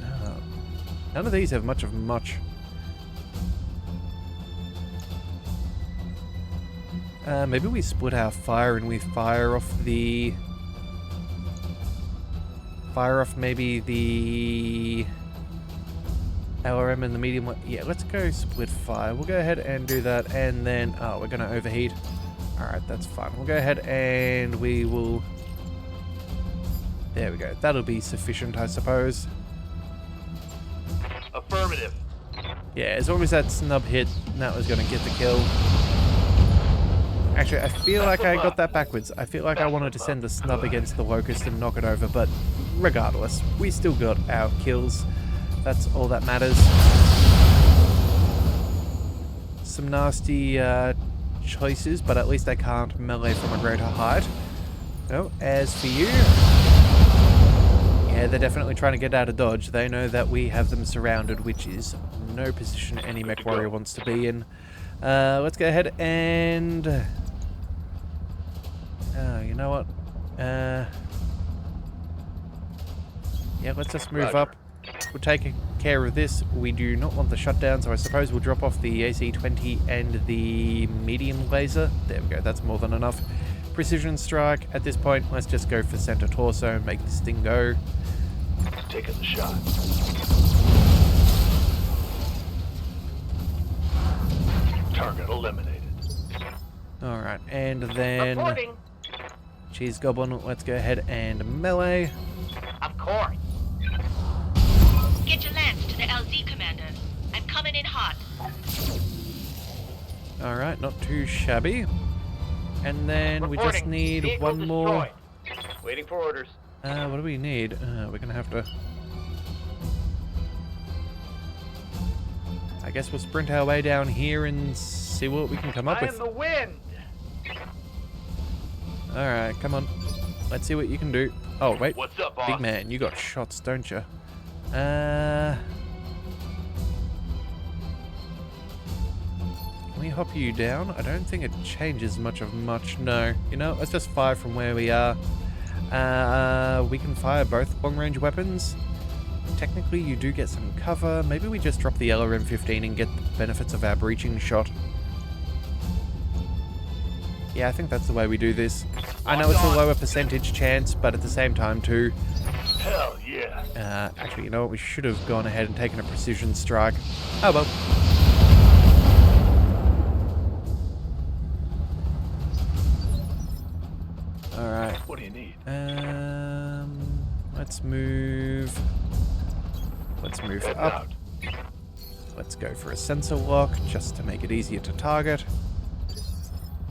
None of these have much of much. Maybe we split our fire and we fire off the... Fire off maybe the... LRM and the medium one. Yeah, let's go split fire. We'll go ahead and do that, and then... Oh, we're going to overheat. Alright, that's fine. We'll go ahead and we will... There we go. That'll be sufficient, I suppose. Affirmative. Yeah, as long as that snub hit, that was going to get the kill. Actually, I feel like I got that backwards. I feel like I wanted to send the snub against the Locust and knock it over, but regardless, we still got our kills. That's all that matters. Some nasty choices, but at least I can't melee from a greater height. So, as for you... Yeah, they're definitely trying to get out of dodge. They know that we have them surrounded, which is no position any MechWarrior wants to be in. Let's go ahead and... you know what? Yeah, let's just move up. We're taking care of this. We do not want the shutdown, so I suppose we'll drop off the AC-20 and the medium laser. There we go, that's more than enough. Precision strike. At this point, let's just go for center torso and make this thing go. Taking the shot. Target eliminated. Alright, and then... Reporting. Cheese Goblin, let's go ahead and melee. Of course. Get your lance to the LZ commander. I'm coming in hot. Alright, not too shabby. And then we just need Vehicle one more... destroyed. Waiting for orders. What do we need? We're gonna have to... I guess we'll sprint our way down here and see what we can come up I with. am the wind. Alright, come on. Let's see what you can do. Oh, wait. What's up, boss? Big man, you got shots, don't you? Can we hop you down? I don't think it changes much of much, no. You know, let's just fire from where we are. We can fire both long-range weapons. Technically, you do get some cover. Maybe we just drop the LRM-15 and get the benefits of our breaching shot. Yeah, I think that's the way we do this. I know it's a lower percentage chance, but at the same time too. Hell yeah. Actually, you know what? We should have gone ahead and taken a precision strike. Oh well. Alright. What do you need? Let's move. Let's move Heading up. out. Let's go for a sensor lock just to make it easier to target.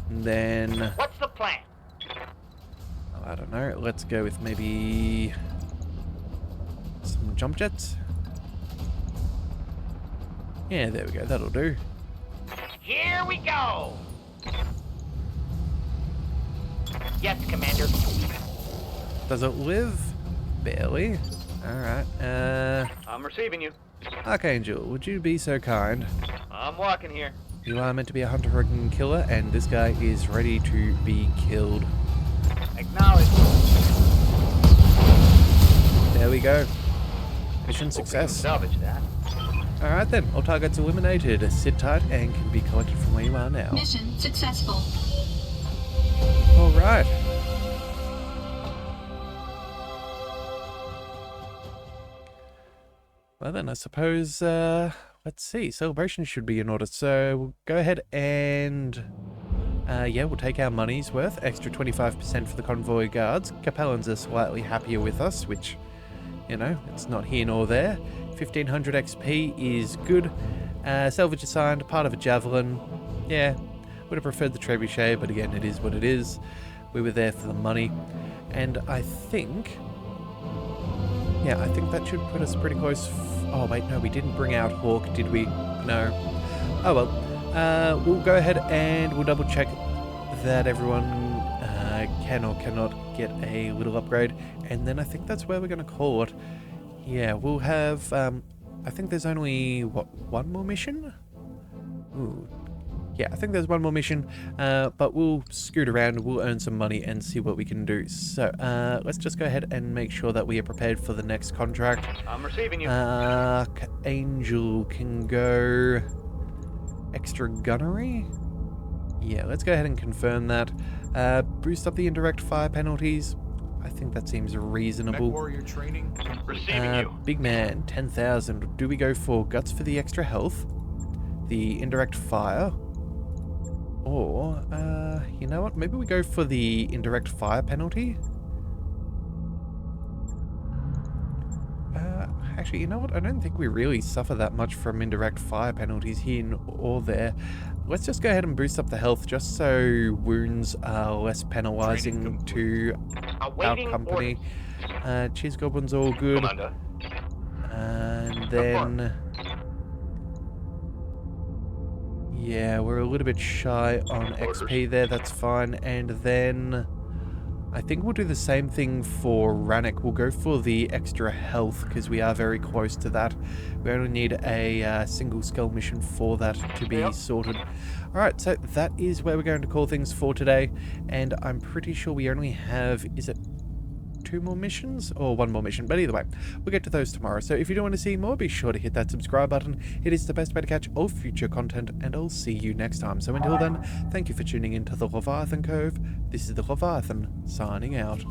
And then, What's the plan? I don't know, let's go with maybe some jump jets. Yeah, there we go, that'll do. Here we go. Yes, Commander. Does it live? Barely. Alright, I'm receiving you. Archangel, would you be so kind? I'm walking here. You are meant to be a hunter and killer, and this guy is ready to be killed. Acknowledge. There we go. Mission success. Salvage that. Alright then, all targets eliminated. Sit tight and can be collected from where you are now. Mission successful. Alright. Well then, I suppose, let's see, celebration should be in order, so we'll go ahead and, yeah, we'll take our money's worth, extra 25% for the convoy guards. Capellans are slightly happier with us, which, you know, it's not here nor there. 1500 XP is good. Salvage assigned, part of a javelin. Yeah, would have preferred the trebuchet, but again, it is what it is. We were there for the money, and I think... yeah, I think that should put us pretty close. Oh, wait, no, we didn't bring out Hawk, did we? No. Oh, well. We'll go ahead and we'll double check that everyone can or cannot get a little upgrade. And then I think that's where we're going to call it. Yeah, we'll have... I think there's only, what, one more mission? Ooh. Yeah, I think there's one more mission, but we'll scoot around, we'll earn some money and see what we can do. So, let's just go ahead and make sure that we are prepared for the next contract. I'm receiving you. Angel can go extra gunnery? Yeah, let's go ahead and confirm that. Boost up the indirect fire penalties. I think that seems reasonable. MechWarrior training. Receiving you. Big man, 10,000. Do we go for guts for the extra health? The indirect fire? Or, you know what? Maybe we go for the indirect fire penalty? Actually, you know what? I don't think we really suffer that much from indirect fire penalties here or there. Let's just go ahead and boost up the health just so wounds are less penalizing to our company. Cheers Goblin's all good. Commander. And then... yeah, we're a little bit shy on XP there, that's fine. And then I think we'll do the same thing for Rannick. We'll go for the extra health because we are very close to that. We only need a single skull mission for that to be sorted. Alright, so that is where we're going to call things for today. And I'm pretty sure we only have, is it 2 more missions or 1 more mission? But either way, we'll get to those tomorrow. So if you do want to see more, be sure to hit that subscribe button. It is the best way to catch all future content, and I'll see you next time. So until then, thank you for tuning into the Leviathan Cove. This is the Leviathan signing out.